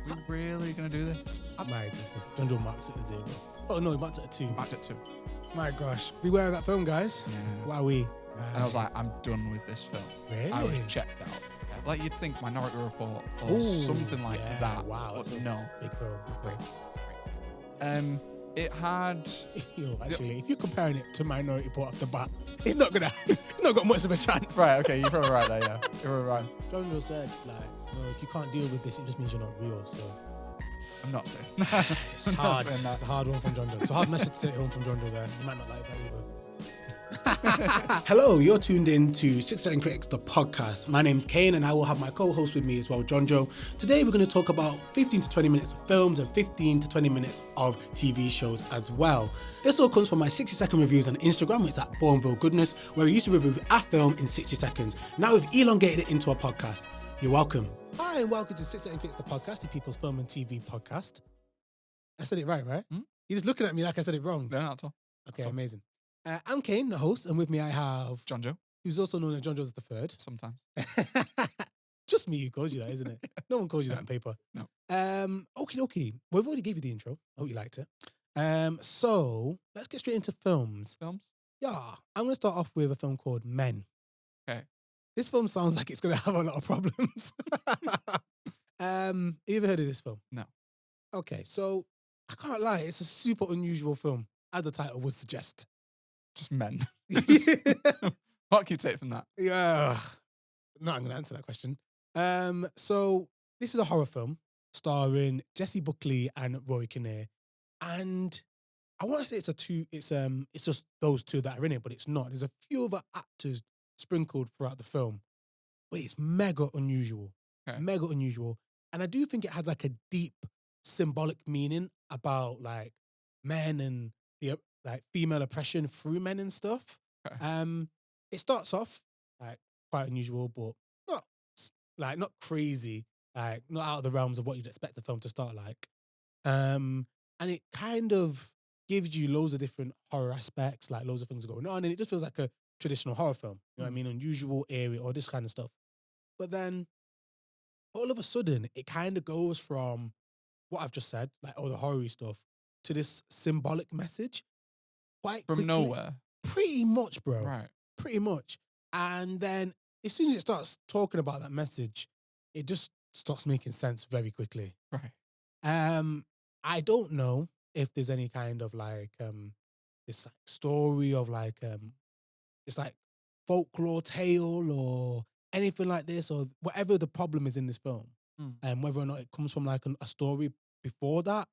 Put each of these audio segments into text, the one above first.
We really gonna do this? My goodness. John Joe marks it at 0. Oh no, he marked it at 2. Marked it 2. My gosh. Beware of that film, guys. Yeah. Wowee. And I was like, I'm done with this film. Really? I was checked out. Like you'd think Minority Report or something like that. Wow. But That's no. Big film. Okay. It had. Yo, actually, if you're comparing it to Minority Report off the bat, it's not got much of a chance. Right. Okay. You're probably right there. Yeah. You're right. John Joe said, like, no, if you can't deal with this, it just means you're not real. So I'm not saying. it's hard. It's a hard one from John Joe. It's a hard message to take home from John Joe there. You might not like that either. Hello, you're tuned in to 6 Second Critics, the podcast. My name's Kane and I will have my co-host with me as well, John Joe. Today we're going to talk about 15 to 20 minutes of films and 15 to 20 minutes of TV shows as well. This all comes from my 60-second reviews on Instagram. It's at Bourneville Goodness, where we used to review a film in 60 seconds. Now we've elongated it into a podcast. You're welcome. Hi and welcome to 6 Second Critics, the podcast, the People's Film and TV podcast. I said it right? Hmm? You're just looking at me like I said it wrong. No, not at all. Okay, amazing. I'm Kane, the host, and with me I have John Joe. Who's also known as John Joe's the Third. Sometimes. Just me who calls you that, isn't it? No one calls you that on paper. No. Okie dokie. We've already gave you the intro. I hope you liked it. So let's get straight into films. Films? Yeah. I'm going to start off with a film called Men. Okay. This film sounds like it's going to have a lot of problems. You ever heard of this film? No. Okay, so I can't lie. It's a super unusual film, as the title would suggest. Just men. What can you take from that? Yeah. No, I'm going to answer that question. So this is a horror film starring Jessie Buckley and Rory Kinnear. And I want to say it's just those two that are in it, but it's not. There's a few other actors sprinkled throughout the film. But it's mega unusual. Okay. Mega unusual. And I do think it has like a deep symbolic meaning about like men and the like female oppression through men and stuff. Okay. It starts off like quite unusual, but not crazy, like not out of the realms of what you'd expect the film to start like. And it kind of gives you loads of different horror aspects, like loads of things are going on, and it just feels like a traditional horror film. You know what I mean? Unusual area or this kind of stuff. But then all of a sudden, it kind of goes from what I've just said, like all the horror stuff, to this symbolic message. Quite From quickly. nowhere. Pretty much, bro. Right. Pretty much. And then as soon as it starts talking about that message, it just starts making sense very quickly. Right. I don't know if there's any kind of like this like story of like it's like folklore tale or anything like this, or whatever the problem is in this film. And whether or not it comes from like a story before that.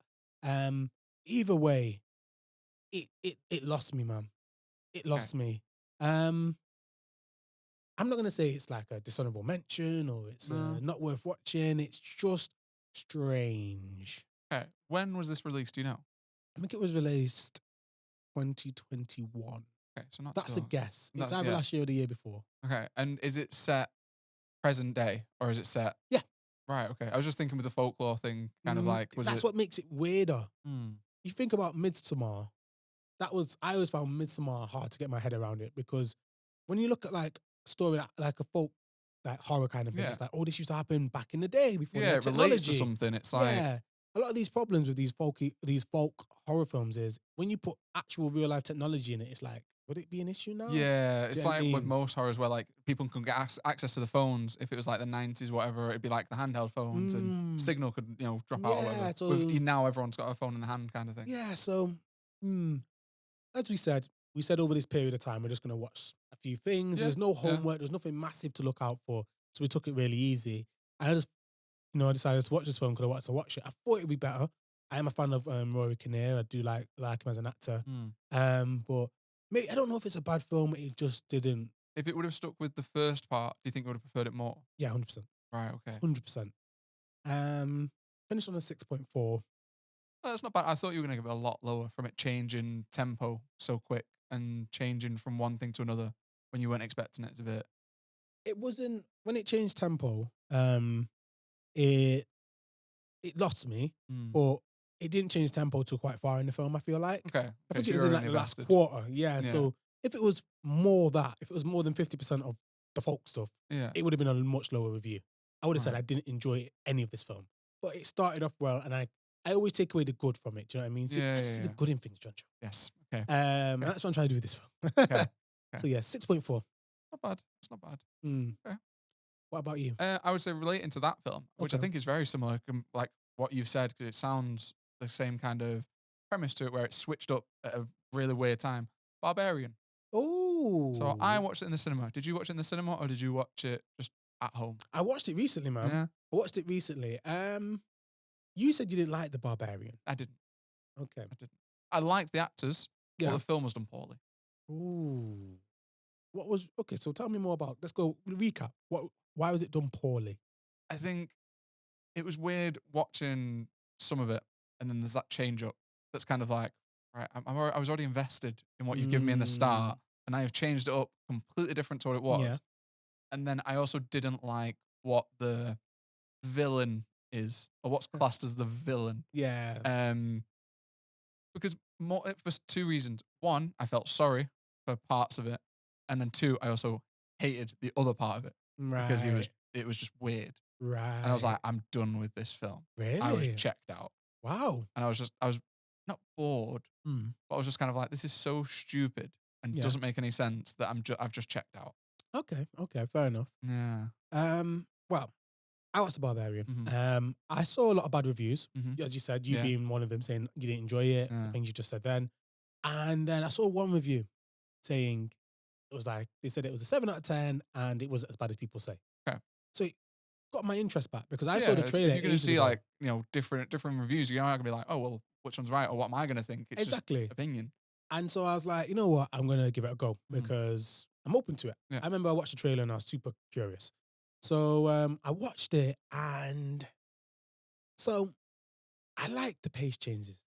Either way, it lost me, man. It lost me. I'm not going to say it's like a dishonorable mention or it's not worth watching. It's just strange. Okay. When was this released? Do you know? I think it was released 2021. Okay, so not. That's a too guess. long. It's either last year or the year before. Okay, and is it set present day or is it set? Yeah. Right. Okay. I was just thinking with the folklore thing, kind of like that's what makes it weirder. You think about Midsommar. I always found Midsommar hard to get my head around it because when you look at like a story like a folk like horror kind of thing, it's like, oh, this used to happen back in the day before it technology. relates to something. It's like a lot of these problems with these folk horror films is when you put actual real life technology in it, it's like, would it be an issue now? Yeah, it's like with mean? most horrors where like people can get access to the phones. If it was like the 90s, whatever, it'd be like the handheld phones and signal could drop out or whatever. So, now everyone's got a phone in the hand kind of thing. Yeah, so as we said over this period of time, we're just going to watch a few things. There's no homework. There's nothing massive to look out for. So we took it really easy. And I just, I decided to watch this film because I wanted to watch it. I thought it would be better. I am a fan of Rory Kinnear. I do like him as an actor. But maybe, I don't know if it's a bad film. It just didn't. If it would have stuck with the first part, do you think you would have preferred it more? Yeah, 100%. Right, okay. 100%. Finished on a 6.4. Oh, that's not bad. I thought you were going to give it a lot lower from it changing tempo so quick and changing from one thing to another when you weren't expecting it to be. It wasn't, when it changed tempo, it lost me, but it didn't change tempo till quite far in the film, I feel like. Okay. I think it was in like the last quarter. Yeah, so if it was more than 50% of the folk stuff, it would have been a much lower review. I would have said I didn't enjoy any of this film. but it started off well, and I always take away the good from it. Do you know what I mean? See, I Yeah, just yeah, see the yeah. good in things, John. Yes. Okay. And Okay. that's what I'm trying to do with this film. Okay. Okay. So yeah, 6.4. Not bad. It's not bad. Mm. Okay. What about you? I would say relating to that film, which I Okay. think is very similar, like what you've said, because it sounds the same kind of premise to it, where it's switched up at a really weird time. Barbarian. So I Oh, watched it in the cinema. Did you watch it in the cinema or did you watch it just at home? I watched it recently, man. Yeah, I watched it recently. You said you didn't like The Barbarian. I didn't. Okay. I didn't. I liked the actors, but Yeah. the film was done poorly. Ooh. What was okay? So tell me more about. Let's go recap. What? Why was it done poorly? I think it was weird watching some of it, and then there's that change up. That's kind of like, right, I was already invested in what you've given me in the Mm, start, and I have changed it up completely different to what it yeah. was. And then I also didn't like what the villain is, or what's classed as the villain. Yeah. Um, because for two reasons. One, I felt sorry for parts of it, and then two, I also hated the other part of it because Right. it was just weird, and I was like, Right. I'm done with this film. I was Really? checked out, Wow. and I was not bored, Mm. but I was just kind of like, this is so stupid and Yeah. doesn't make any sense that I've just checked out. Okay. Okay. Fair enough. Yeah. Well, I watched The Barbarian. Hmm. I saw a lot of bad reviews, Hmm. as you said, you Yeah. being one of them, saying you didn't enjoy it, the Yeah. things you just said then. And then I saw one review saying it was like, they said it was a 7 out of 10 and it wasn't as bad as people say. Okay. So it got my interest back because I Yeah, saw the if trailer you're gonna ages see ago. like different reviews, you're not gonna be like, oh well, which one's right or what am I gonna think? It's just Exactly. opinion. And so I was like, you know what? I'm going to give it a go Mhm. because I'm open to it. Yeah. I remember I watched the trailer and I was super curious. So I watched it and so I liked the pace changes.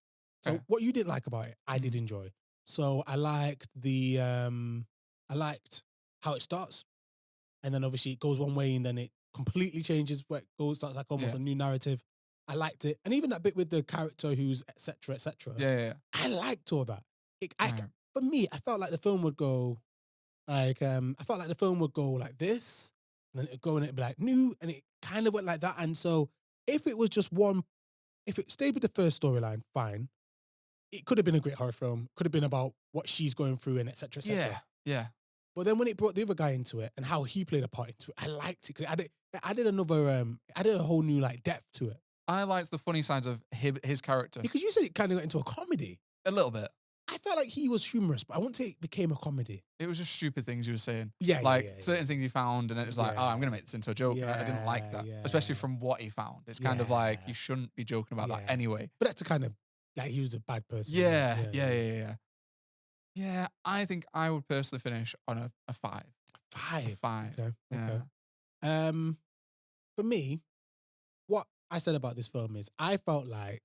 Okay. So what you didn't like about it, I did Mhm. enjoy. So I liked how it starts and then obviously it goes one way and then it completely changes where it goes, starts like almost Yeah. a new narrative. I liked it. And even that bit with the character who's et cetera, et cetera. Yeah, yeah, yeah. I liked all that. Right. For me, I felt like the film would go I felt like the film would go like this, and then it'd go and it'd be like new, and it kind of went like that. And so if it was just one, if it stayed with the first storyline, fine. It could have been a great horror film. Could have been about what she's going through and etc. etc. Yeah. Yeah. But then when it brought the other guy into it and how he played a part into it, I liked it because it added another, added a whole new like depth to it. I liked the funny sides of his character Because you said it kind of got into a comedy. a little bit. I felt like he was humorous, but I wouldn't say it became a comedy. It was just stupid things he was saying. Yeah, yeah, Like yeah, yeah. certain things he found, and it was like, oh, I'm gonna make this into a joke. And I didn't like Yeah, that, yeah. especially from what he found. It's kind of like Yeah. you shouldn't be joking about that Yeah. anyway. But that's the kind of like he was a bad person. Yeah, yeah, yeah, yeah. Yeah, I think I would personally finish on a 5. A 5. 5. Okay. Yeah. Okay. For me, what I said about this film is I felt like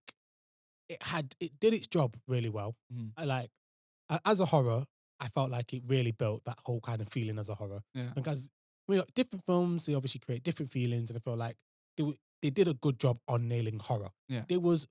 it did its job really well. Mhm. I like as a horror, I felt like it really built that whole kind of feeling as a horror. Yeah. Because different films, they obviously create different feelings, and I feel like they did a good job on nailing horror. Yeah. It was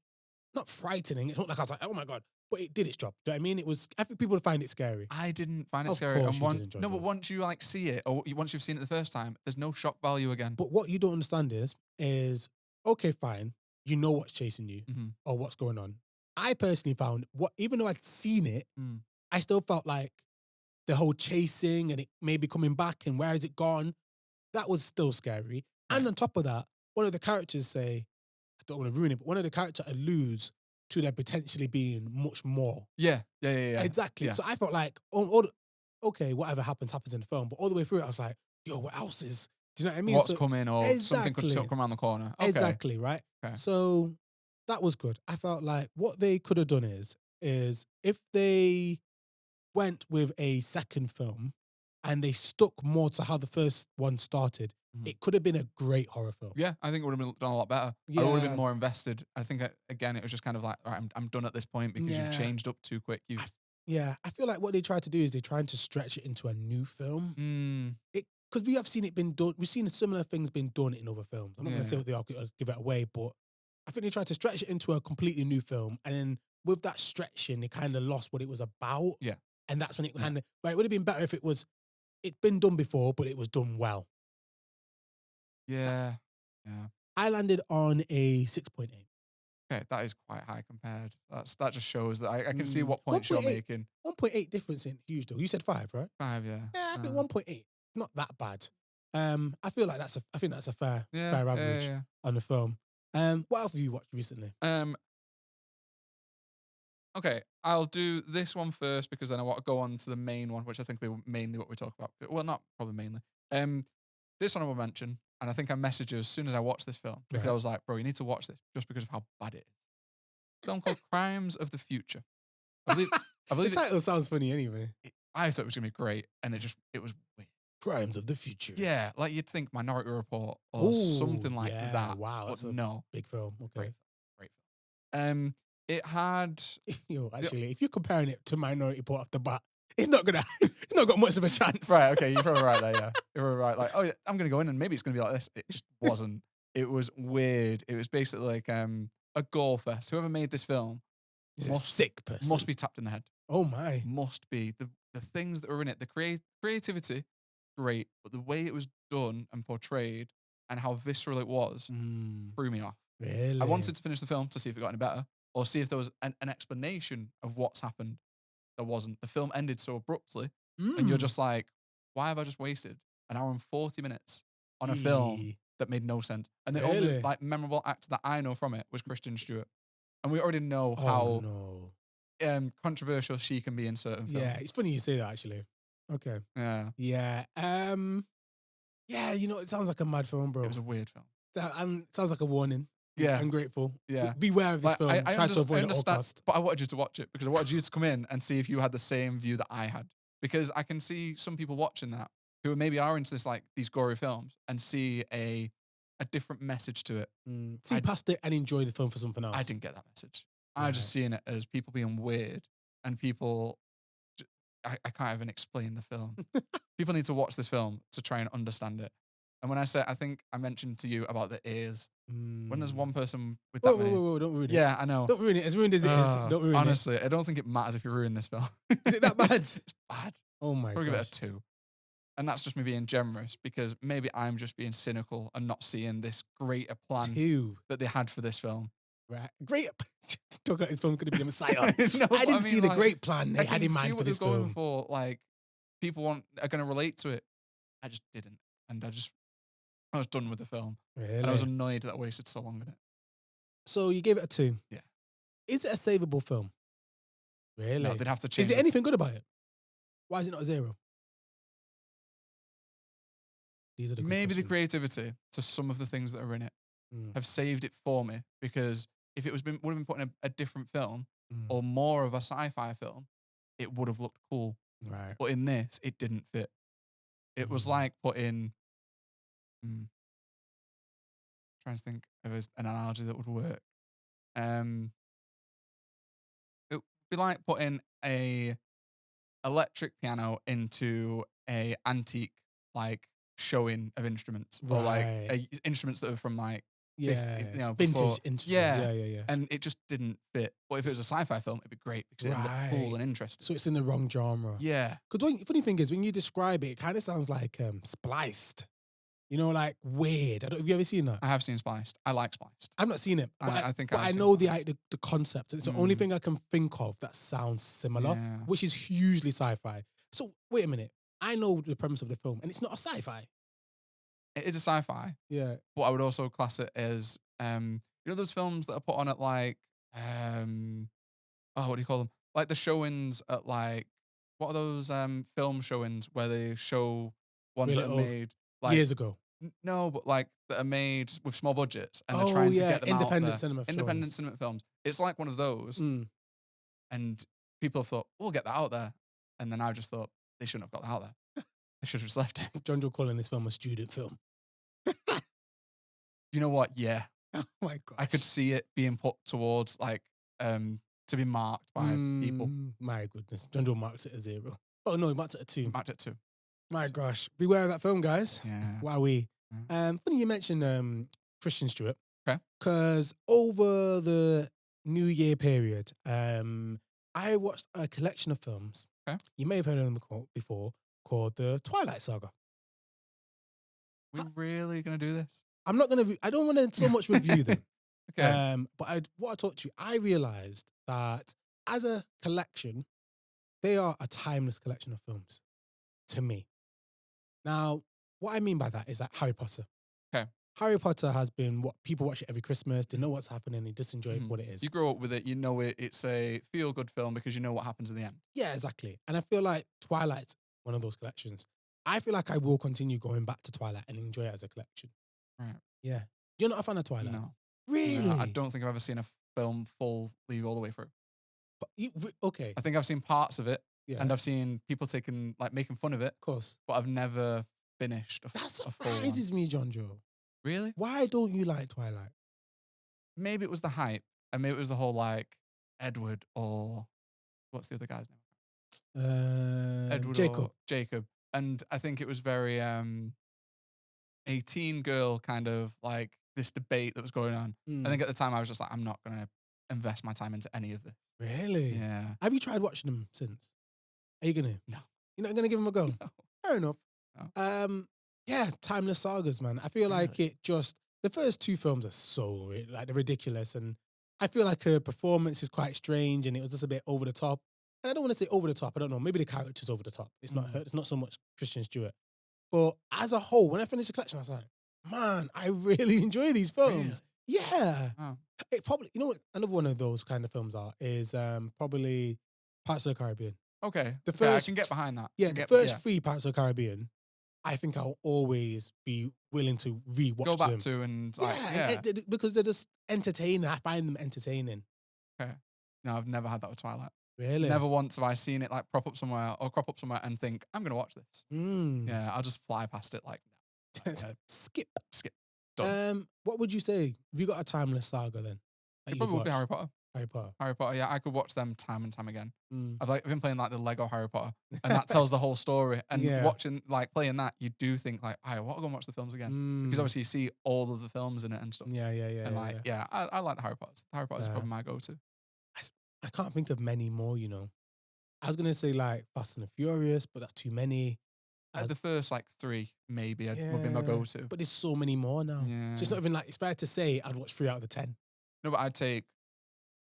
not frightening. It's not like I was like, oh my god, but it did its job. Do you know what I mean? It was. I think people would find it scary. I didn't find it Of scary. course And you did enjoy no, but it. once you like see it, or once you've seen it the first time, there's no shock value again. But what you don't understand is okay, fine. You know what's chasing you Mhm. or what's going on. I personally found even though I'd seen it, Mm. I still felt like the whole chasing and it maybe coming back and where is it gone? That was still scary. And Right. on top of that, one of the characters say, I don't want to ruin it, but one of the characters alludes to there potentially being much more. Yeah, yeah, yeah, yeah. Exactly. Yeah. So I felt like, okay, whatever happens in the film. But all the way through it, I was like, yo, what else is? Do you know what I mean? What's So, coming, or something could exactly. come around the corner. Okay. Exactly, right? Okay. So that was good. I felt like what they could have done is if they went with a second film and they stuck more to how the first one started, Mhm. it could have been a great horror film. Yeah, I think it would have been done a lot better. I would have Yeah. been more invested. I think again, it was just kind of like, all right, I'm done at this point because Yeah. you've changed up too quick. I Yeah, I feel like what they tried to do is they're trying to stretch it into a new film. Mm, Because we have seen it been done. We've seen similar things been done in other films. I'm not going to say Yeah. what they are, give it away, but I think they tried to stretch it into a completely new film, and then with that stretching, they kind of lost what it was about. Yeah. And that's when it Yeah. kind of it would have been better if it'd been done before, but it was done well. yeah, yeah. I landed on a 6.8. Okay, that is quite high compared. That just shows that I can see what points you're 1.8 making. 1.8 difference in huge though. You said 5, right? 5, yeah. Yeah, I think 1.8, not that bad. I feel like I think that's a fair Yeah, fair yeah, average yeah, on the film. What else have you watched recently? yeah. Okay, I'll do this one first because then I want to go on to the main one, which I think will be mainly what we talk about. Well, not probably mainly. Um, this honorable mention, and I think I messaged you as soon as I watched this film because I Right. was like, bro, you need to watch this just because of how bad it is. Film called Crimes of the Future. I believe I The believe title sounds funny anyway. I thought it was gonna be great, and it was weird. Crimes of the Future. Yeah, like you'd think Minority Report or Oh, something like yeah. that, Wow, but that's a no, big film. great, Okay. great film. It had Yo, the- actually, if you're comparing it to Minority Report off the bat, it's not gonna it's not got much of a chance. right. Okay, you're probably right there. Yeah, you're probably right. Like, oh yeah, I'm gonna go in and maybe it's gonna be like this. It just wasn't. It was weird. It was basically like a gore fest. Whoever made this film He's a must sick person. must be tapped in the head. Oh my. Must be the things that are in it. The creativity, great, but the way it was done and portrayed and how visceral it was threw me off. Really? I wanted to finish the film to see if it got any better or see if there was an explanation of what's happened. There wasn't. The film ended so abruptly, and you're just like, why have I just wasted an hour and 40 minutes on a film Eee. that made no sense? And the only Really? like memorable actor that I know from it was Kristen Stewart, and we already know Oh how no. controversial she can be in certain films. Yeah, it's funny you say that actually. Okay. Yeah, Yeah. Yeah, it sounds like a mad film, bro. it was a weird film. And it sounds like a warning. Yeah. I'm grateful. Yeah. Beware of this Like, film. Try to avoid it at all costs. but I wanted you to watch it because I wanted you to come in and see if you had the same view that I had. Because I can see some people watching that who maybe are into this like these gory films and see a different message to it. See I- past it and enjoy the film for something else. I didn't get that message. I was just Right. seeing it as people being weird and people. I can't even explain the film. People need to watch this film to try and understand it. And when I say, I think I mentioned to you about the ears. When there's one person with that Whoa, many, whoa, don't ruin it. yeah, I know. Don't ruin it. As ruined as it is. Don't ruin Honestly, I don't think it matters if you ruin this film. it. Is it that bad? It's bad. Oh my I'm god. gonna give it a 2. And that's just me being generous because maybe I'm just being cynical and not seeing this greater plan 2. that they had for this film. Right. Great. Talk about this film's going to be the Messiah. No, but I didn't see the like, great plan I they had can in see mind what for they're this going film. for. Like people are going to relate to it. I just didn't, and I was done with the film, and I was Really? annoyed that I wasted so long on it. So you gave it a 2. Yeah. Is it a savable film? Really? No, they'd have to change. Is it anything good about it? Why is it not a 0? These are the good Maybe the questions. creativity to some of the things that are in it Mm, have saved it for me because if it would have been put in a different film mm. or more of a sci-fi film, it would have looked cool. Right. But in this, it didn't fit. It was like putting. Trying to think of an analogy that would work. It would be like putting a electric piano into a antique like showing of instruments or like Right. instruments that are from like Yeah. before. Vintage instruments. Yeah. Yeah. And it just didn't fit. But if it was a sci-fi film, it'd be great because it would look cool Right. and interesting. So it's in the wrong genre. Yeah. Because funny thing is, when you describe it, it kind of sounds like spliced. Like weird. Have you ever seen that? I have seen Spliced. I like Spliced. I've not seen it, but I think but I've I seen know Spliced. the concept. It's the only thing I can think of that sounds similar, Yeah. which is hugely sci-fi. So wait a minute. I know the premise of the film, and it's not a sci-fi. It is a sci-fi, Yeah. but I would also class it as those films that are put on at like what do you call them? Like the showings at like what are those film showings where they show ones Really that are old. made like Years ago. no, but like that are made with small budgets and they're Oh, trying to yeah, get them independent out there. cinema Independent showings. cinema films. It's like one of those, Mm. and people have thought we'll get that out there, and then I just thought they shouldn't have got that out there. They should have just left it. John Joe calling this film a student film. You know what? Yeah, Oh my gosh. I could see it being put towards like to be marked by people. My goodness. John Joe marks it a 0. Oh no, he marked it a 2. Marked it too. My gosh. Beware of that film, guys. Yeah. Wowee. Yeah. Funny you mentioned Christian Stewart. Okay. Because over the New Year period, I watched a collection of films. Okay. You may have heard of them before, called the Twilight Saga. We're really gonna do this? I'm not gonna. I don't want to so much review them. Okay. What I talked to you, I realized that as a collection, they are a timeless collection of films to me. Now, what I mean by that is that Harry Potter. Okay. Harry Potter has been what people watch it every Christmas. They know what's happening. They just enjoy it for Mhm. what it is. You grow up with it. You know it. It's a feel good film because you know what happens in the end. Yeah, exactly. And I feel like Twilight's one of those collections. I feel like I will continue going back to Twilight and enjoy it as a collection. Right. Yeah. You're not a fan of Twilight? No. No, I Really? don't think I've ever seen a film fully all the way through. But okay. I think I've seen parts of it, Yeah. and I've seen people making fun of it, Of course. but I've never finished That a full one. surprises me, John Joe. Really? Why don't you like Twilight? Maybe it was the hype, and maybe it was the whole like Edward or what's the other guy's name? Edward Jacob. or Jacob, and I think it was very a teen girl kind of like this debate that was going on. I think at the time I was just like, I'm not gonna invest my time into any of this. Really? Yeah. Have you tried watching them since? Are you gonna? No. You're not gonna give them a go? No. Fair enough. No. Yeah, timeless sagas, man. I feel like Really? it just the first two films are they're ridiculous, and I feel like her performance is quite strange, and it was just a bit over the top. And I don't want to say over the top. I don't know. Maybe the character's over the top. It's not her. It's not so much Christian Stewart. But as a whole, when I finished the collection, I was like, man, I really enjoy these films. Yeah. Oh. It probably, you know what another one of those kind of films is probably Pirates of the Caribbean. Okay. The Okay, I first can get behind that. Yeah, Can the get- first yeah. three Pirates of the Caribbean, I think I'll always be willing to rewatch Go back them. to and like Because they're just entertaining. I find them entertaining. okay. No, I've never had that with Twilight. Really? Never once have I seen it like crop up somewhere and think I'm gonna watch this. Mm. Yeah, I'll just fly past it like Skip. done. What would you say? Have you got a timeless saga then? It probably would be Harry Potter. Harry Potter. Harry Potter, yeah, I could watch them time and time again. Mm. I've been playing like the Lego Harry Potter, and that tells the whole story. And Yeah. watching playing that, you do think like, I want to go and watch the films again because Mm. obviously you see all of the films in it and stuff. Yeah. And I like the Harry Potters. The Harry Potters is Yeah. probably my go-to. I can't think of many more, you know. I was gonna say like Fast and the Furious, but that's too many. The first like 3 maybe would be my Yeah. go-to. But there's so many more now. Yeah. So it's not even like it's fair to say I'd watch 3 out of the 10. No, but I'd take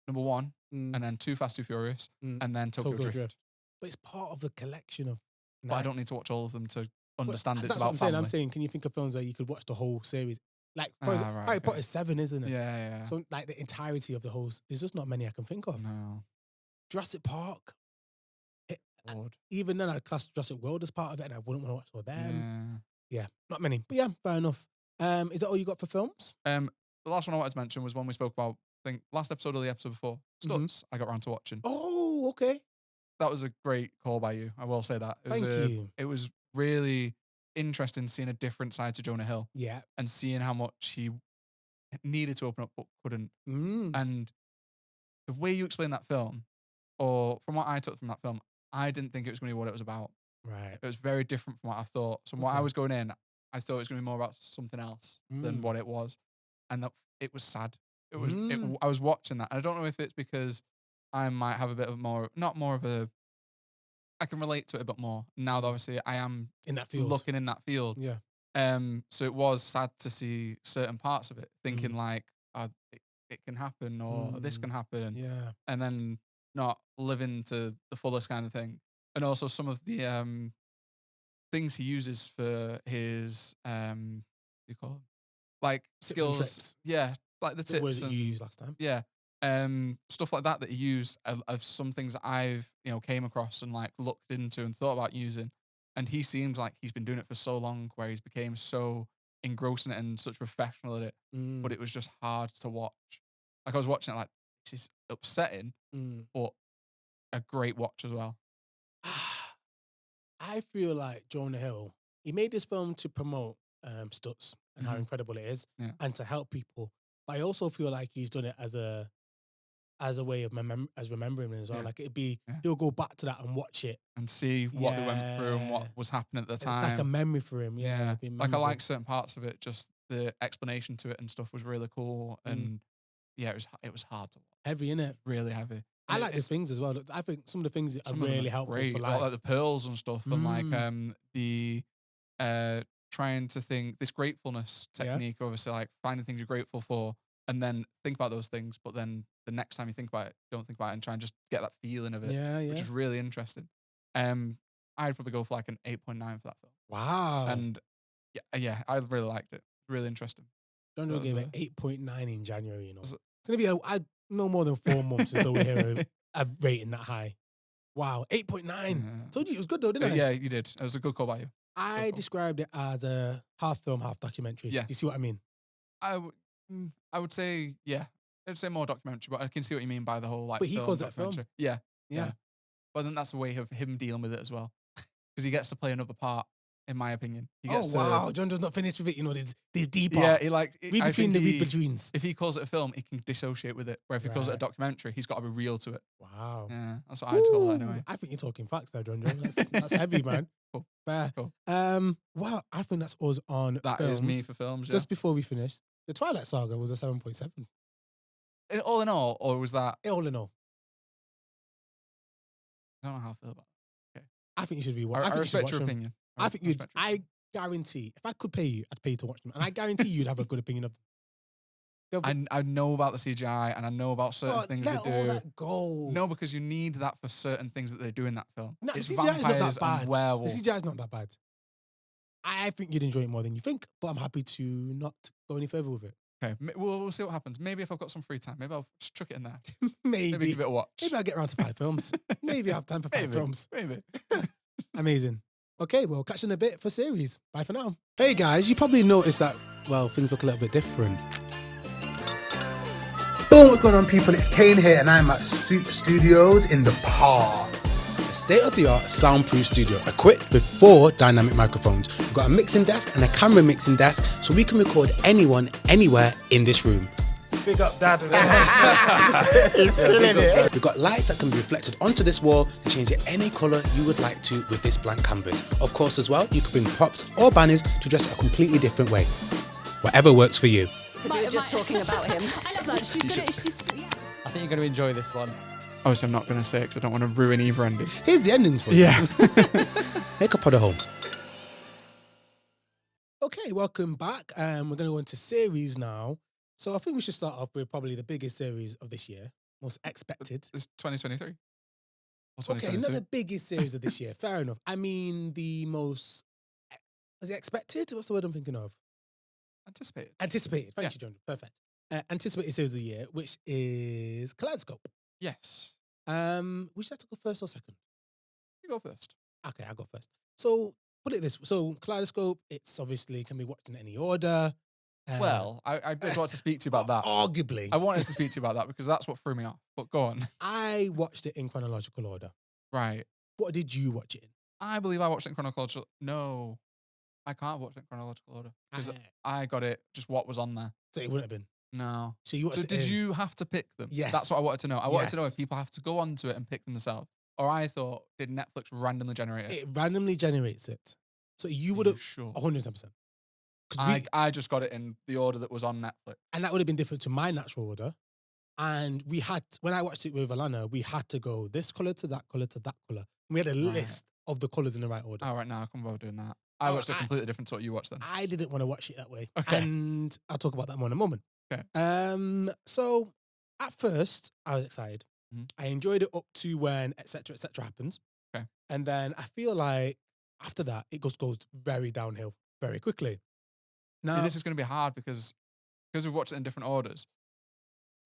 number 1 Mm. and then Too Fast, Too Furious, Mm. and then Tokyo Drift. But it's part of the collection of. But I don't need to watch all of them to understand it's That's about what I'm saying. family. I'm saying, can you think of films where you could watch the whole series? Like, for Ah, example, right, Harry okay. Potter's 7, isn't it? Yeah. So, like, the entirety of the whole. There's just not many I can think of. No. Jurassic Park. Lord. Even then, I'd class Jurassic World as part of it, and I wouldn't want to watch all them. Yeah. Yeah, not many. But yeah, fair enough. Is that all you got for films? The last one I wanted to mention was one we spoke about, I think, last episode or the episode before. Stutz, I got around to watching. Oh, okay. That was a great call by you. I will say that. Thank you. It was really interesting seeing a different side to Jonah Hill Yeah. and seeing how much he needed to open up but couldn't. Mm. And the way you explained that film, or from what I took from that film, I didn't think it was going to be what it was about. Right. It was very different from what I thought. So what I Okay. was going in, I thought it was going to be more about something else than Mm. what it was. And it was sad. It was. Mm. I was watching that. And I don't know if it's because I might have a bit of not more of a, I can relate to it a bit more now that obviously I am In that field. looking in that field. Yeah. So it was sad to see certain parts of it, thinking like, it can happen or this can happen. Yeah. And then not living to the fullest kind of thing. And also some of the things he uses for his what do you call them? Like Tips and skills. tricks. Yeah. Like the The tips words that and you used last time. yeah. Stuff like that he used of some things that I've, came across and like looked into and thought about using. And he seems like he's been doing it for so long where he's became so engrossed in it and such a professional at it. Mm. But it was just hard to watch. Like I was watching it like, this is upsetting, Mm. but a great watch as well. I feel like Jonah Hill, he made this film to promote Stutz and how Mhm. incredible it is Yeah. and to help people. But I also feel like he's done it as a way of remembering it as well. Yeah. Like it'd be, Yeah. he'll go back to that and watch it. And see what they went through and Yeah. what was happening at the It's time. like a memory for him. Yeah. Yeah. it'd be Like I memorable. like certain parts of it, just the explanation to it and stuff was really cool. And yeah, it was hard to watch. Heavy, innit? Really heavy. I And like the things as well. I think some of the things are some of them really helpful great, for like life. the pearls and stuff, and like the trying to think this gratefulness technique, obviously, like finding things you're grateful for, and then think about those things. But then the next time you think about it, don't think about it, and try and just get that feeling of it, which is really interesting. I'd probably go for like an 8.9 for that film. Wow. And yeah, I really liked it. Really interesting. John gave it 8.9 in January. You know, it's gonna be no more than 4 months until we hear a rating that high. Wow, 8.9. Told you it was good though, didn't I? Yeah, you did. It was a good call by you. I described it as a half film, half documentary. Yeah. You see what I mean? I would say, yeah. I'd say more documentary, but I can see what you mean by the whole like. But he film, calls it a film. Yeah. But then that's a way of him dealing with it as well, because he gets to play another part. In my opinion, he gets wow, John does not finish with it. You know, there's deeper. Yeah, he like read between the read betweens. If he calls it a film, he can dissociate with it. Where if he calls it a documentary, he's got to be real to it. Wow. Yeah, that's what I'd call it anyway. I think you're talking facts there, John. That's heavy, man. Cool. Fair. Cool. Well, I think that's us on. That is me for films. Yeah. Just before we finish, the Twilight Saga was a 7.7. All in all, or was that all in all? I don't know how I feel about it. Okay. I think you should rewatch. I respect your opinion. I think you'd. I guarantee, if I could pay you, I'd pay you to watch them, and I guarantee you'd have a good opinion of them. I know about the CGI, and I know about certain things they do. All that go. No, because you need that for certain things that they do in that film. No, it's the CGI is not that bad. And werewolves. The CGI is not that bad. I think you'd enjoy it more than you think, but I'm happy to not go any further with it. Okay, we'll see what happens. Maybe if I've got some free time, maybe I'll just chuck it in there. Maybe give it a watch. Maybe I'll get around to 5 films. Maybe I have time for 5 films. Maybe. Amazing. Okay, well, catch you in a bit for series. Bye for now. Hey guys, you probably noticed that, well, things look a little bit different. Boom, what's going on, people? It's Kane here, and I'm at Soup Studios in the Park. A state-of-the-art soundproof studio equipped with 4 dynamic microphones. We've got a mixing desk and a camera mixing desk, so we can record anyone, anywhere in this room. Big up, Dad. He's killing it. We've got lights that can be reflected onto this wall to change it any colour you would like to with this blank canvas. Of course, as well, you can bring props or banners to dress it a completely different way. Whatever works for you. Because we were just talking about him. I love that. I think you're going to enjoy this one. Obviously, I'm not going to say it because I don't want to ruin either ending. Here's the endings for you. Yeah. Make a pot of home. Okay, welcome back. We're going to go into series now. So I think we should start off with probably the biggest series of this year, most expected. It's 2023. Okay, not the biggest series of this year. Fair enough. I mean, the most, was it expected? What's the word I'm thinking of? Anticipated. Anticipated. Thank you, John. Perfect. Anticipated series of the year, which is Kaleidoscope. Yes. Would you like to go first or second? You go first. Okay, I'll go first. So put it this way. So Kaleidoscope, it's obviously can be watched in any order. Well, I did want to speak to you about that. Arguably. I wanted to speak to you about that because that's what threw me off. But go on. I watched it in chronological order. Right. What did you watch it in? I believe I watched it in chronological. No, I can't watch it in chronological order because I got it just what was on there. So it wouldn't have been. No. So you watched it did you have to pick them? Yes. That's what I wanted to know. I wanted to know if people have to go onto it and pick them themselves. Or I thought, did Netflix randomly generate it? It randomly generates it. So you would have sure. 110%. I just got it in the order that was on Netflix. And that would have been different to my natural order. And we had, when I watched it with Alana, we had to go this colour to that colour to that colour. And we had a list of the colours in the right order. Oh, right now I can't bother doing that. I watched it completely different to what you watched then. I didn't want to watch it that way. Okay. And I'll talk about that more in a moment. Okay. So at first, I was excited. Mm-hmm. I enjoyed it up to when et cetera happens. Okay. And then I feel like after that, it goes very downhill very quickly. Now, see, this is going to be hard because we've watched it in different orders.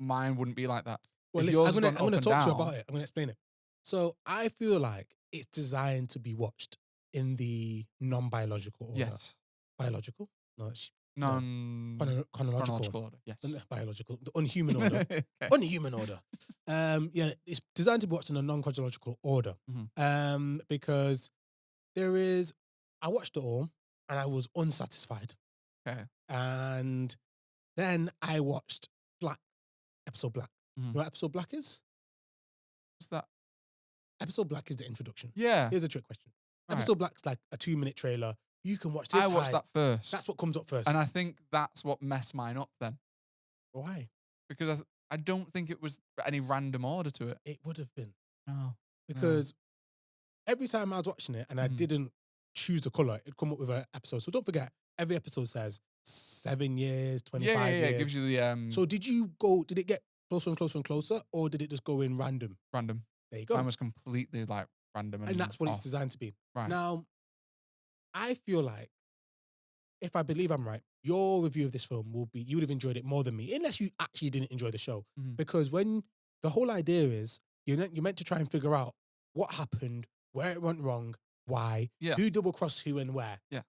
Mine wouldn't be like that. Well, listen, I'm going to talk to you about it. I'm going to explain it. So I feel like it's designed to be watched in the non-biological order. Yes. Biological? No, it's chronological order. Yes. Biological. The unhuman order. Okay. Unhuman order. Yeah, it's designed to be watched in a non-chronological order. Mm-hmm. Because I watched it all and I was unsatisfied. Okay. And then I watched episode Black. Mm-hmm. You know what episode Black is? What's that? Episode Black is the introduction. Yeah. Here's a trick question. Right. Episode Black's like a 2-minute trailer. You can watch this. I watched that first. That's what comes up first. And I think that's what messed mine up then. Why? Because I don't think it was any random order to it. It would have been. No. Because every time I was watching it and I didn't choose the color, it'd come up with an episode. So don't forget, every episode says 7 years, 25 Yeah, years. it gives you the So did it get closer and closer and closer, or did it just go in random? random. There you go. Mine was completely like random, And that's what off. it's designed to be. Right. Now, I feel like, if I believe I'm right, your review of this film will be, you would have enjoyed it more than me, unless you actually didn't enjoy the show. Mhm. Because when the whole idea is, you're meant to try and figure out what happened, where it went wrong, why, Yeah. who double-crossed who and where. Yeah.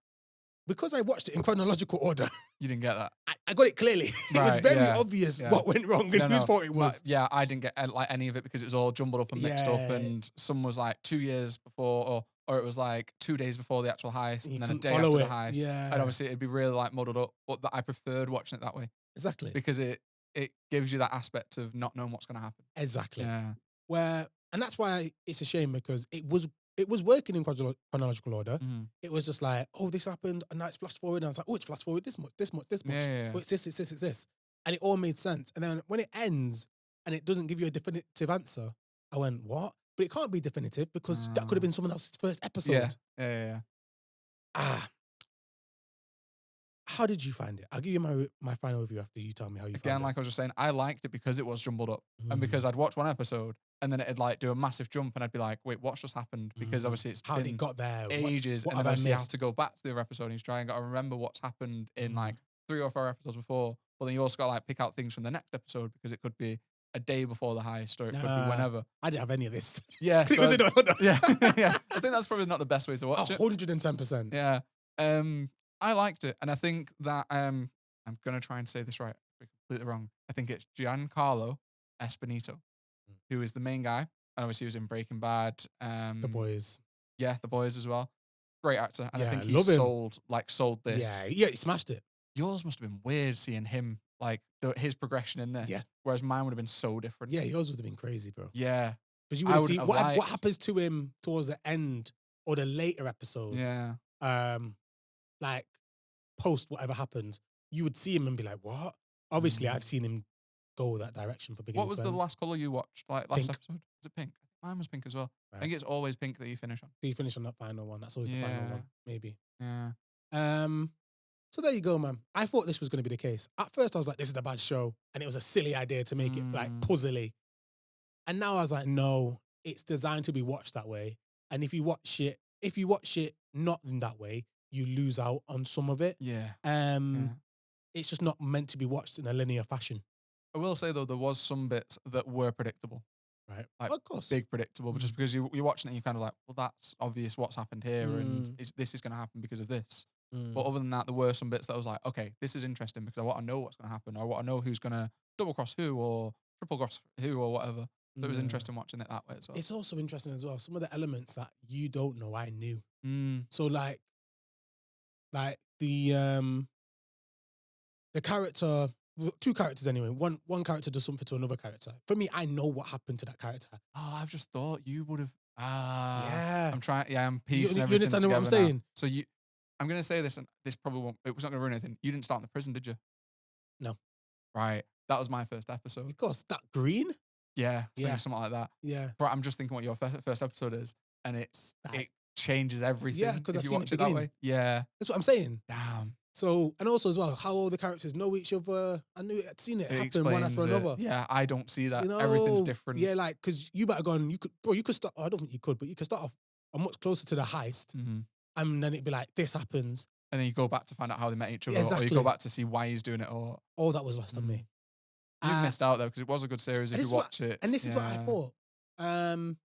Because I watched it in chronological order, You didn't get that. I got it clearly. It was Right, very yeah, obvious yeah. what went wrong and No, whose no, fault it was. Yeah, I didn't get like any of it because it was all jumbled up and mixed up, Yeah. and some was like 2 years before, or it was like 2 days before the actual heist, You and then a couldn't day follow after the it. heist. Yeah. And obviously it'd be really like muddled up, but I preferred watching it that way Exactly. because it gives you that aspect of not knowing what's going to happen. Exactly. Yeah. And that's why it's a shame, because it was working in chronological order. Mhm. It was just like, oh, this happened, and now it's flash forward, and I was like, oh, it's flash forward this much, this much, this much. Yeah. Oh, it's this, it's this, it's this. And it all made sense. And then when it ends and it doesn't give you a definitive answer, I went, what? But it can't be definitive, because that could have been someone else's first episode. Yeah. How did you find it? I'll give you my final review after you tell me how you Again, found like I was just saying, I liked it because it was jumbled up, it. and because I'd watch one episode and then it'd like do a massive jump, and I'd be like, wait, what's just happened? Because obviously it's how been it got there, ages, what and have then I obviously you have missed? to go back to the other episode and you try and got to remember what's happened in like 3 or 4 episodes before. But then you also got to like pick out things from the next episode, because it could be a day before the heist, or it could be whenever. I didn't have any of this. Yeah, It was in order. yeah. I think that's probably not the best way to watch it. 110%. Yeah. I liked it, and I think that I'm gonna try and say this right. We're completely wrong. I think it's Giancarlo Esposito, who is the main guy, and obviously he was in Breaking Bad. The boys. Yeah, The Boys as well. Great actor, and I Yeah, think he love him. sold this. Yeah, he smashed it. Yours must have been weird seeing him like his progression in this, Yeah. whereas mine would have been so different. Yeah, yours would have been crazy, bro. Yeah, Because you I would have wouldn't seen have what liked- happens to him towards the end or the later episodes. yeah. Like post whatever happens, you would see him and be like, "What?" Obviously, I've seen him go that direction for beginning. What was to the end. last color you watched? Like last Pink. episode? Was it pink? Mine was pink as well. I Right. think it's always pink that you finish on. Do you finish on that final one? That's always the final Yeah. one, maybe. Yeah. So there you go, man. I thought this was going to be the case. At first, I was like, "This is a bad show," and it was a silly idea to make it like puzzly. And now I was like, "No, it's designed to be watched that way." And if you watch it not in that way, you lose out on some of it. Yeah. It's just not meant to be watched in a linear fashion, I will say though, there was some bits that were predictable, right? Like, of course. big predictable, but just because you're watching it, and you're kind of like, well, that's obvious what's happened here, and this is going to happen because of this. But other than that, there were some bits that I was like, okay, this is interesting because I want to know what's going to happen, or I want to know who's going to double cross who or triple cross who or whatever. So it was Yeah. interesting watching it that way as well. It's also interesting as well. Some of the elements that you don't know, I knew. Mm, So like the character, 2 characters anyway. One character does something to another character. For me, I know what happened to that character. oh, I've just thought you would have. Yeah. I'm trying. Yeah, I'm You piecing everything understand what I'm together now. saying? So I'm going to say this, and this probably won't. It was not going to ruin anything. You didn't start in the prison, did you? No. Right. That was my first episode. Of course, that green. Yeah. Yeah. Something like that. Yeah. But I'm just thinking what your first episode is, and it changes everything. Yeah, 'cause if I've you seen watch it it that beginning. way. Yeah. That's what I'm saying. Damn. So, and also as well, how all the characters know each other. I'd seen it happen one after explains it. another. Yeah, I don't see that. You know, Everything's different. Yeah, like because you better gone. You could start. I don't think you could, but you could start off much closer to the heist, hmm and then it'd be like this happens. And then you go back to find out how they met each other, Yeah, or you exactly. go back to see why he's doing it, or All that was lost on me. you've missed out though because it was a good series if and you this is what- watch it. And this is what I Yeah. thought.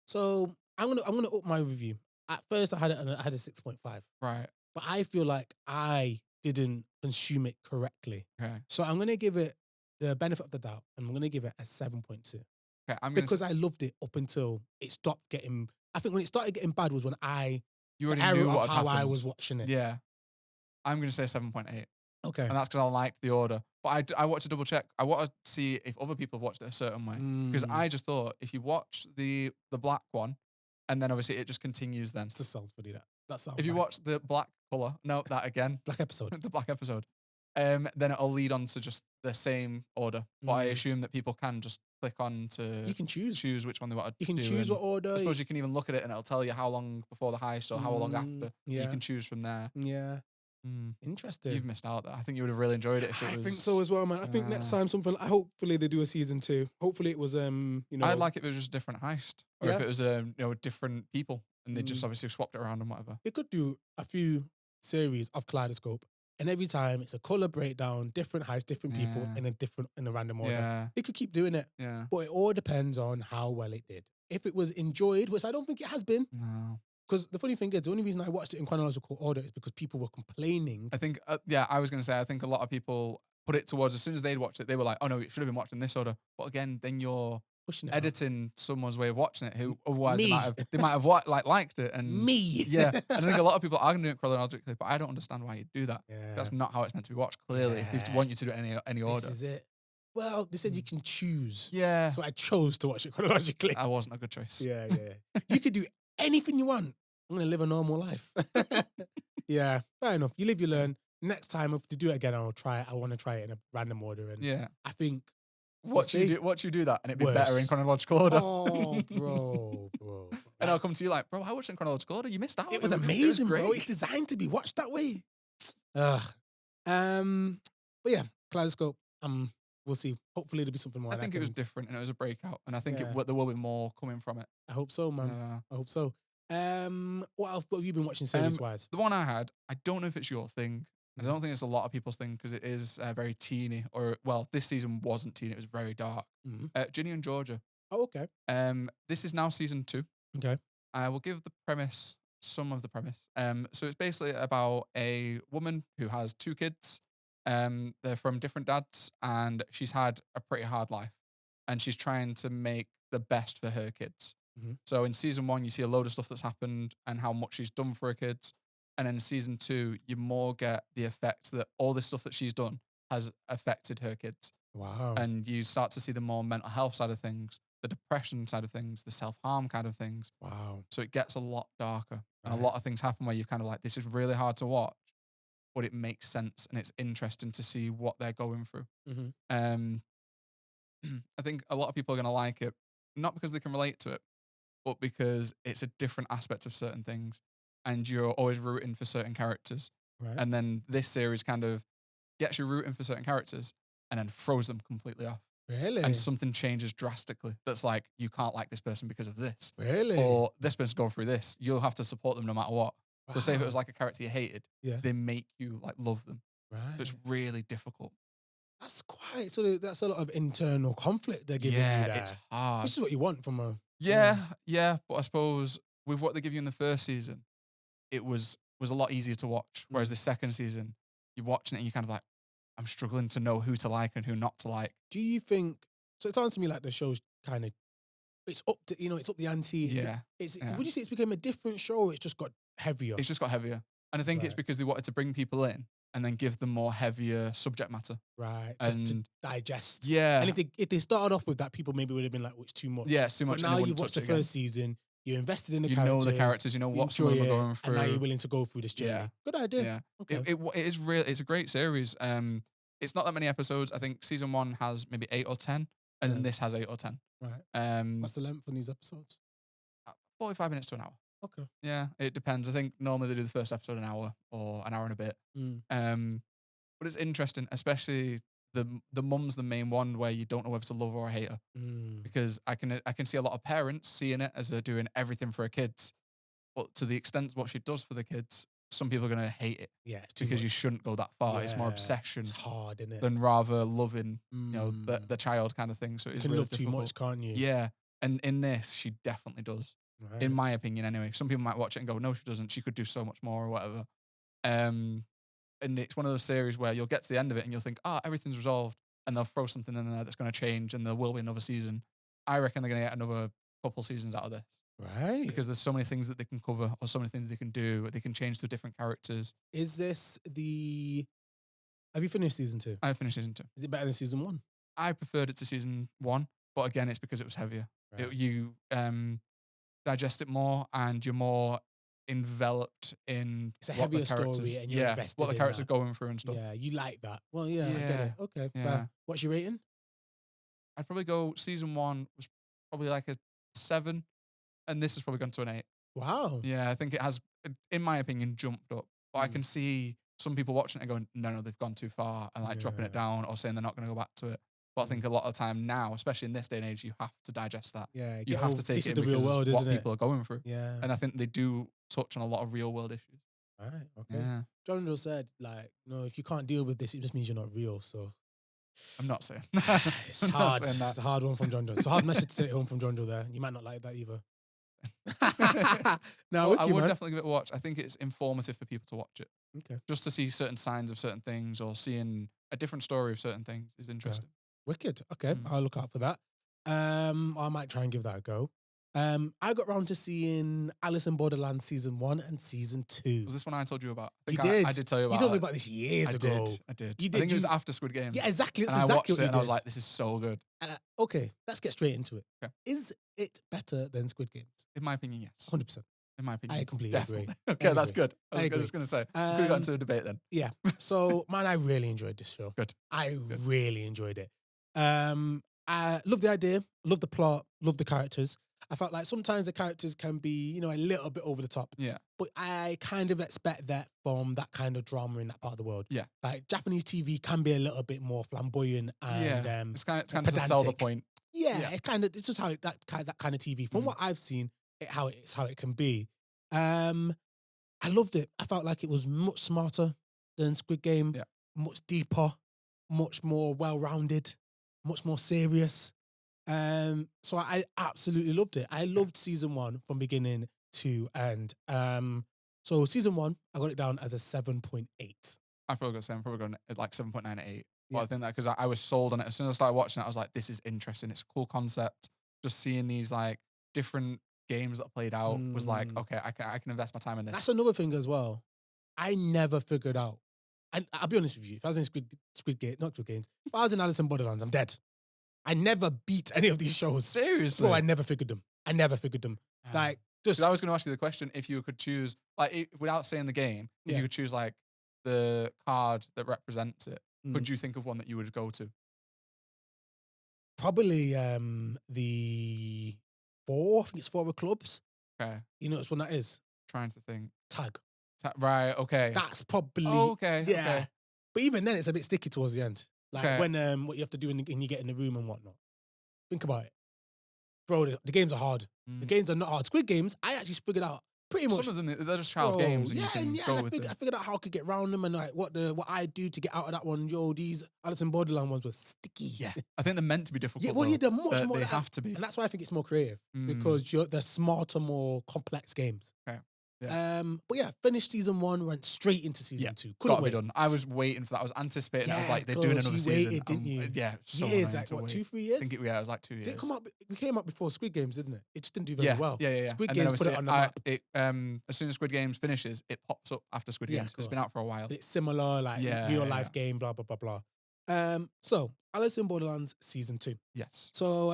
So I'm gonna up my review. At first, I had a 6.5, Right. but I feel like I didn't consume it correctly. Okay. So I'm gonna give it the benefit of the doubt, and I'm gonna give it a 7.2 Okay. I'm gonna. because I loved it up until it stopped getting. I think when it started getting bad was when you the already error knew of what had how I happened. was watching it. Yeah. I'm gonna say 7.8, Okay. and that's because I liked the order. But I want to double check. I want to see if other people have watched it a certain way, because Mm. I just thought if you watch the black one, and then obviously it just continues. Then That sounds funny. That sounds. if you fine. watch the black color, no, that again, Black episode, the black episode. then it'll lead on to just the same order. But I Mm. assume that people can just click on to You can choose. which one they want to You can do. choose and what order. I suppose you can even look at it and it'll tell you how long before the heist or how long after. Yeah. You can choose from there. Yeah. Mm. Interesting. You've missed out there. I think you would have really enjoyed it if it I was. think so as well, man. I think next time something. Hopefully they do a season 2. Hopefully it was I'd like it if it was just a different heist, or if Yeah. it was different people and they just obviously swapped it around and whatever. they could do a few series of Kaleidoscope, and every time it's a color breakdown, different heists, different people Yeah. in a random order. Yeah, They could keep doing it, yeah. but it all depends on how well it did. If it was enjoyed, which I don't think it has been, No, because the funny thing is, the only reason I watched it in chronological order is because people were complaining. I think I was gonna say I think a lot of people put it towards as soon as they'd watched it, they were like, oh no, it should have been watched in this order. But again, then you're Pushing it out. editing someone's way of watching it who otherwise Me. they might have liked it and Me. yeah. And I think a lot of people are gonna do it chronologically, but I don't understand why you do that. Yeah. That's not how it's meant to be watched. Clearly, if they Yeah. want you to do it in any order. This is it. Well, they said you can choose. Yeah, So I chose to watch it chronologically. that wasn't a good choice. Yeah. You could do anything you want. I'm going to live a normal life. Yeah, fair enough. You live, you learn. Next time, if they do it again, I'll try it. I want to try it in a random order. And Yeah. I think. Watch you do that, and it'd be better in Worse. chronological order. Oh, bro. And I'll come to you like, bro, I watched it in chronological order. You missed out. It was amazing, bro. It's designed to be watched that way. Ugh. But yeah, Kaleidoscope. We'll see. Hopefully there'll be something more. I think it was different, and it was a breakout, and I think Yeah. there will be more coming from it. I hope so, man. I hope so. What have you been watching series wise? The one I had, I don't know if it's your thing. I don't think it's a lot of people's thing because it is very teeny, or well, this season wasn't teeny. It was very dark. Ginny and Georgia. Oh, okay. This is now season 2. Okay. I will give some of the premise. So it's basically about a woman who has 2 kids. They're from different dads, and she's had a pretty hard life, and she's trying to make the best for her kids. Mhm. So in season 1, you see a load of stuff that's happened and how much she's done for her kids. And then in season 2, you more get the effect that all this stuff that she's done has affected her kids. Wow. And you start to see the more mental health side of things, the depression side of things, the self-harm kind of things. Wow. So it gets a lot darker. And Right. a lot of things happen where you're kind of like, this is really hard to watch, but it makes sense and it's interesting to see what they're going through. Mm-hmm. I think a lot of people are going to like it, not because they can relate to it, but because it's a different aspect of certain things. And you're always rooting for certain characters. Right. And then this series kind of gets you rooting for certain characters and then throws them completely off. Really? And something changes drastically. That's like, you can't like this person because of this. Really? Or this person's going through this. You'll have to support them no matter what. So say if it was Wow. like a character you hated, Yeah. they make you like love them. Right. So it's really difficult. That's quite. So that's a lot of internal conflict they're giving you there. It's hard. Which is what you want from a. Yeah. But I suppose with what they give you in the first season, it was a lot easier to watch. Whereas the second season, you're watching it and you're kind of like, I'm struggling to know who to like and who not to like. Do you think? So it sounds to me like the show's kind of. It's up to it's up the ante. It's, Yeah. Would you say it's become a different show? Or it's just got heavier. It's just got heavier. And I think it's Right. because they wanted to bring people in and then give them more heavier subject matter. Right. To And digest. yeah. And if they started off with that, people maybe would have been like, "Oh, it's too much." Yeah, it's too much. But and now they you've wouldn't watched touch the it again. first season. You're invested in the You characters. know the characters. You know what some of them are enjoy going it, through. and now you're willing to go through this journey. Yeah. Good idea. Yeah. Okay. It is real. It's a great series. It's not that many episodes. I think season 1 has maybe 8 or 10, and then Yeah. this has 8 or 10. Right. What's the length on these episodes? 45 minutes to an hour. Okay. Yeah, it depends. I think normally they do the first episode an hour or an hour and a bit. But it's interesting, especially the mum's the main one where you don't know whether to love her or hate her, because I can see a lot of parents seeing it as they're doing everything for her kids, but to the extent what she does for the kids, some people are gonna hate it Yeah. It's too because you much. shouldn't go that far. It's more Yeah, obsession It's hard, isn't it? than rather loving, the child kind of thing. So You it's can really love too difficult. much, can't you? Yeah, and in this, she definitely does. Right. In my opinion, anyway. Some people might watch it and go, "No, she doesn't. She could do so much more," or whatever. And it's one of those series where you'll get to the end of it and you'll think, everything's resolved, and they'll throw something in there that's going to change, and there will be another season. I reckon they're going to get another couple seasons out of this Right. because there's so many things that they can cover, or so many things they can do. They can change to different characters. Is this the? Have you finished season 2? I finished season 2. Is it better than season 1? I preferred it to season 1, but again, it's because it was heavier. Right. You digest it more, and you're more enveloped in It's a what heavier the characters, story and you're invested what the in characters that. are going through and stuff. Yeah, you like that. Well, yeah, I get Yeah, it. Okay, yeah. fair. What's your rating? I'd probably go season 1 was probably like a 7, and this has probably gone to an 8. Wow. Yeah, I think it has, in my opinion, jumped up. But I can see some people watching it and going, no, they've gone too far, and like dropping it Yeah. down or saying they're not going to go back to it. But I think a lot of the time now, especially in this day and age, you have to digest that. Yeah, You get have over- to take this it is in the real because world, it's what isn't it? people are going through. Yeah. And I think they do touch on a lot of real world issues. All right. Okay. Yeah, John Joe said, like, no, if you can't deal with this, it just means you're not real. So I'm not saying. it's I'm not hard. saying that. It's a hard one from John Joe. It's a hard message to take home from John Joe there. You might not like that either. No, Well, I wicked, would man. definitely give it a watch. I think it's informative for people to watch it. Okay. Just to see certain signs of certain things or seeing a different story of certain things is interesting. Wicked. Okay, Mm. I'll look out for that. I might try and give that a go. I got round to seeing Alice in Borderlands season 1 and season 2. Was this one I told you about? I You think did. I did tell you about You told me it. about this years I ago. did. I did. You I did, think it was you- after Squid Games. Yeah, exactly. That's And I watched exactly it what and you I was did. like, this is so good. Okay, let's get straight into it. Okay. Is it better than Squid Games? In my opinion, yes. 100%. In my opinion. I completely agree. definitely. Okay, I that's agree. good. I was agree. just going to say. We could have got Um, into a debate then. Yeah. So, man, I really enjoyed this show. Good. I really enjoyed it. I love the idea, love the plot, love the characters. I felt like sometimes the characters can be, a little bit over the top. Yeah. But I kind of expect that from that kind of drama in that part of the world. Yeah. Like Japanese TV can be a little bit more flamboyant and Yeah. It's kind of to sell the pedantic. point. yeah, it's just how that kind of TV. From what I've seen, how it can be. I loved it. I felt like it was much smarter than Squid Game. Yeah. Much deeper, much more well-rounded, much more serious. So I absolutely loved it. I loved season 1 from beginning to end. So season 1, I got it down as a 7.8. I'd probably go 7, probably going like 7.9 to 8. But Yeah. I think that because I was sold on it. As soon as I started watching it, I was like, this is interesting. It's a cool concept. Just seeing these like different games that are played out was like, okay, I can invest my time in this. That's another thing as well. I never figured out. I'll be honest with you. If I was in Squid Game, not Squid Games, if I was in Alice in Borderlands, I'm dead. I never beat any of these shows. Seriously. Bro, I never figured them. Like, just 'Cause I was going to ask you the question if you could choose, like, without saying the game, if Yeah. you could choose like the card that represents it, Mm. could you think of one that you would go to? probably the 4. I think it's 4 of clubs. Okay, You know which one that is? trying to think. Tag. Right. Okay. That's probably okay. yeah. Okay. But even then, it's a bit sticky towards the end. Like Okay. when what you have to do when you get in the room and whatnot. Think about it, bro. The games are hard. The Mm. games are not hard. Squid Games, I actually figured out pretty much. Some of them they're just child Bro, games, and yeah, you can yeah, go and I with figured, them. I figured out how I could get around them and like what I do to get out of that one. Yo, these Alice in Borderland ones were sticky. Yeah, I think they're meant to be difficult. Yeah, well, though. yeah, they're much more. They like- have to be. and that's why I think it's more creative Mm. because they're smarter, more complex games. Okay, But yeah, finished season 1, went straight into season Yeah, 2. Couldn't Got to wait. be done. I was waiting for that. I was anticipating. I was Yeah, like, they're doing gosh, another you season. waited, didn't you? Yeah, so Years, annoying like to what, wait. 2-3 years? I think it was like 2 years. Did it come out? It came out before Squid Games, didn't it? It just didn't do very Yeah, well. yeah. Squid And then Games put it on the map. As soon as Squid Games finishes, it pops up after Squid Yeah, Games. of It's been course. out for a while. But it's similar, like Yeah, real yeah, life yeah. game, blah blah blah blah. So Alice in Borderlands season 2. Yes. So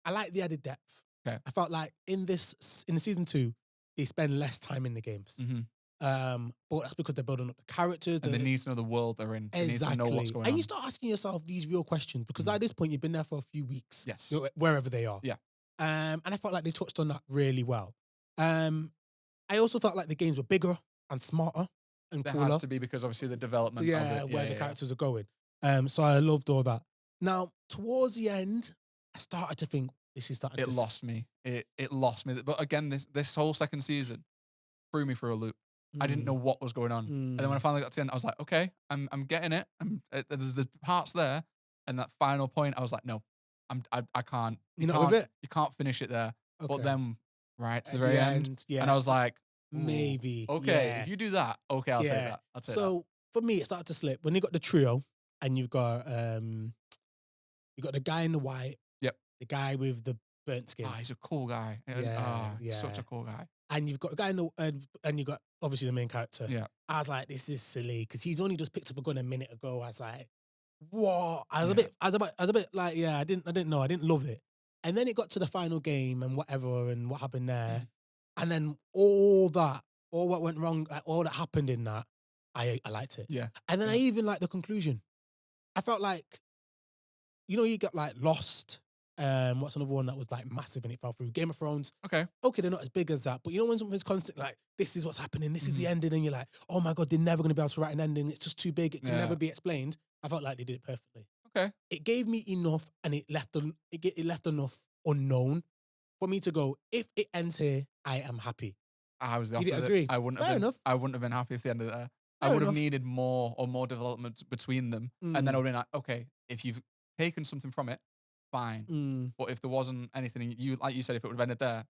I like the added depth. Okay. I felt like in the season 2, they spend less time in the games. Mm-hmm. But that's because they're building up the characters. And they need to know the world they're in. They need to know what's going and on. you start asking yourself these real questions because Mm. at this point you've been there for a few weeks. Yes. Wherever they are. Yeah. And I felt like they touched on that really well. I also felt like the games were bigger and smarter and They cooler. have to be because obviously the development Yeah, of it. where the characters are going. So I loved all that. Now, towards the end, I started to think this is starting It to lost me. It lost me. But again, this whole second season threw me for a loop. I didn't know what was going on. And then when I finally got to the end, I was like, okay, I'm getting it. There's the parts there. And that final point, I was like, no, I can't. You're not with it? You can't finish it there. But Okay. then, right to At the very end, yeah, and I was like, ooh, maybe. okay, yeah. if you do that, okay, I'll say Yeah. that. I'll say that. So for me, it started to slip when you got the trio and you've got the guy in the white, Yep. the guy with the burnt skin, He's a cool guy. Yeah, He's such yeah. a cool guy. and you've got the guy in the and you got obviously the main character. Yeah. I was like, this is silly because he's only just picked up a gun a minute ago. I was like, what? I was Yeah. a bit like, yeah, I didn't know, I didn't love it. And then it got to the final game and whatever and what happened there, and then all that all what went wrong, like, all that happened in that, I liked it. Yeah. And then I Yeah. even liked the conclusion. I felt like, you got like Lost. What's another one that was like massive and it fell through? Game of Thrones. Okay. Okay, they're not as big as that, but when something's constant, like this is what's happening, this is the Mhm. ending, and you're like, oh my god, they're never going to be able to write an ending. It's just too big. It can Yeah. never be explained. I felt like they did it perfectly. Okay. It gave me enough, and it left enough unknown for me to go. If it ends here, I am happy. I was the You didn't opposite. agree? I wouldn't Fair have been. enough. I wouldn't have been happy if they ended there. I Fair would have enough. needed more development between them, and then I would have been like, okay, if you've taken something from it, fine. But if there wasn't anything, like you said, if it would have ended there,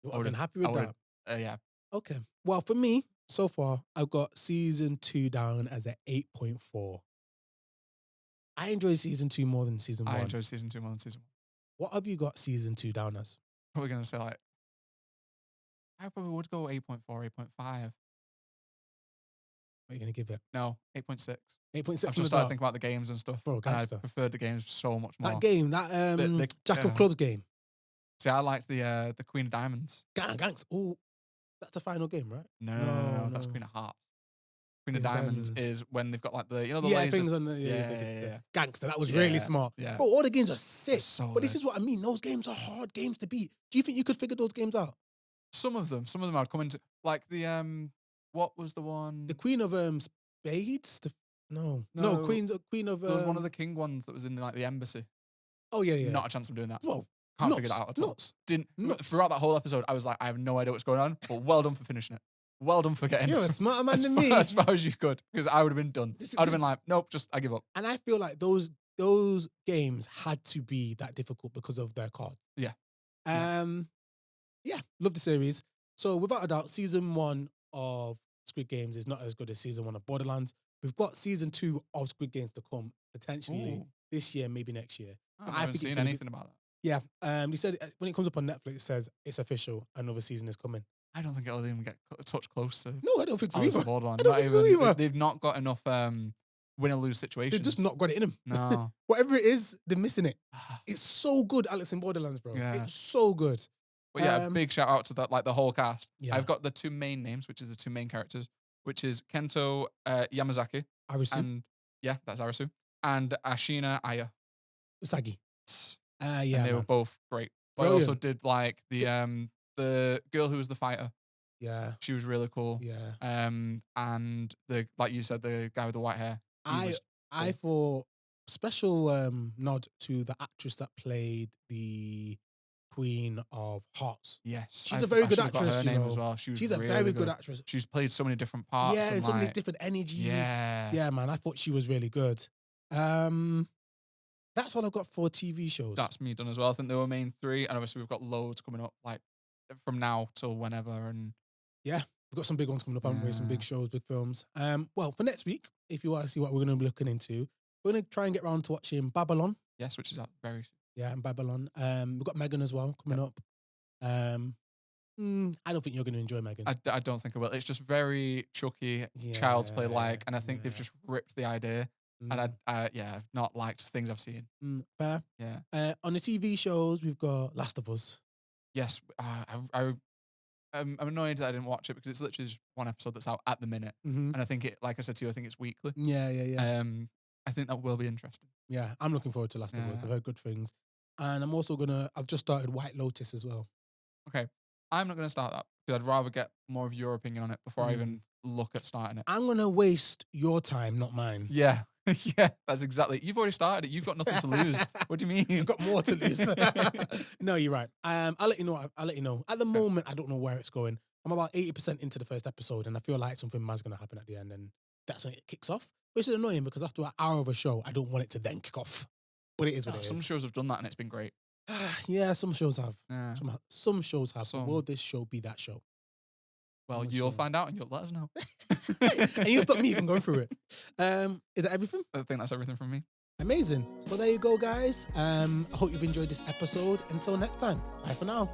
You would I have been would've- happy I with would've- that. yeah, Okay. Well, for me, so far, I've got season 2 down as an 8.4. I enjoyed season 2 more than season 1. I enjoyed season 2 more than season 1. What have you got season 2 down as? Probably gonna say like, I probably would go 8.4, 8.5. What are you going to give it? No, 8.6. 8.6 I've from the just started start. thinking about the games and stuff, Bro, and I gangster. preferred the games so much more. That game, that Jack of yeah. Clubs game. See, I liked the Queen of Diamonds. Gangs. Oh, that's the final game, right? No, that's Queen of Hearts. Queen of Diamonds is when they've got like the the laser things on the yeah. Gangster. That was really Yeah, smart. yeah. But all the games are sick. so But this good. is what I mean. Those games are hard games to beat. Do you think you could figure those games out? Some of them I'd come into like the what was the one? The Queen of Spades? No, No, Queen of. There was one of the king ones that was in like the embassy. Oh yeah. Not a chance of doing that. Whoa. Can't figure that out at all. Didn't throughout that whole episode. I was like, I have no idea what's going on. But well done for finishing it. Well done for getting. You're a smarter man as than far, me. as far as you could, because I would have been done. I'd have been like, nope, I give up. And I feel like those games had to be that difficult because of their card. Yeah. Yeah, love the series. So without a doubt, season 1 of Squid Games is not as good as season 1 of Borderlands. We've got season 2 of Squid Games to come potentially Ooh. this year, maybe next year. I But haven't think it's seen gonna be- anything about that. Yeah, he said when it comes up on Netflix, it says it's official. Another season is coming. I don't think it'll even get a touch close to No, I don't think so Alice in either. Borderlands. I don't Not think so even- either. They've not got enough win or lose situations. They've just not got it in them. No. Whatever it is, they're missing it. It's so good, Alice in Borderlands, bro. Yeah. It's so good. But yeah, a big shout out to that, like the whole cast. Yeah. I've got the 2 main names, which is the 2 main characters, which is Kento Yamazaki, Arisu, and yeah, that's Arisu, and Ashina Aya. Usagi. And Yeah, they were man. both great. But I also Brilliant. did like the girl who was the fighter. Yeah, She was really cool. yeah. And the like you said, the guy with the white hair. he I was thought special nod to the actress that played the Queen of Hearts. yes, She's a very good I should've got actress, Her you name know. as well. She was She's a really very good actress. She's played so many different parts. Yeah, and so many like, different energies. Yeah, Yeah, man. I thought she was really good. That's all I've got for TV shows. That's me done as well. I think they were main 3, and obviously we've got loads coming up, like from now till whenever. And We've got some big ones coming up, haven't we? Some big Yeah. shows, big films. Well, for next week, if you want to see what we're going to be looking into, we're going to try and get around to watching Babylon. yes, which is out very soon. Yeah, and Babylon. We've got Megan as well coming up. I don't think you're going to enjoy Megan. I don't think I will. It's just very Chucky, child's play like, and I think they've yeah. just ripped the idea. And I've not liked things I've seen. Fair. Yeah. On the TV shows, we've got Last of Us. Yes, I'm annoyed that I didn't watch it because it's literally just 1 episode that's out at the minute, Mm-hmm. and I think it, like I said to you, I think it's weekly. Yeah. I think that will be interesting. Yeah, I'm looking forward to Last of Us. Yeah. I've heard good things. And I'm also I've just started White Lotus as well. Okay, I'm not going to start that because I'd rather get more of your opinion on it before I even look at starting it. I'm going to waste your time, not mine. Yeah, yeah, that's exactly. You've already started it. You've got nothing to lose. What do you mean? I've got more to lose. No, you're right. I'll let you know. I'll let you know. At the moment, I don't know where it's going. I'm about 80% into the first episode, and I feel like something mad's going to happen at the end, and that's when it kicks off. Which is annoying because after an hour of a show, I don't want it to then kick off. But it is what it is. Some shows have done that and it's been great. Yeah, some shows have. Yeah. Some shows have. Some. Will this show be that show? Well, I'm not you'll sure. find out and you'll let us know. And you'll stop me even going through it. Is that everything? I think that's everything from me. Amazing. Well, there you go, guys. I hope you've enjoyed this episode. Until next time, bye for now.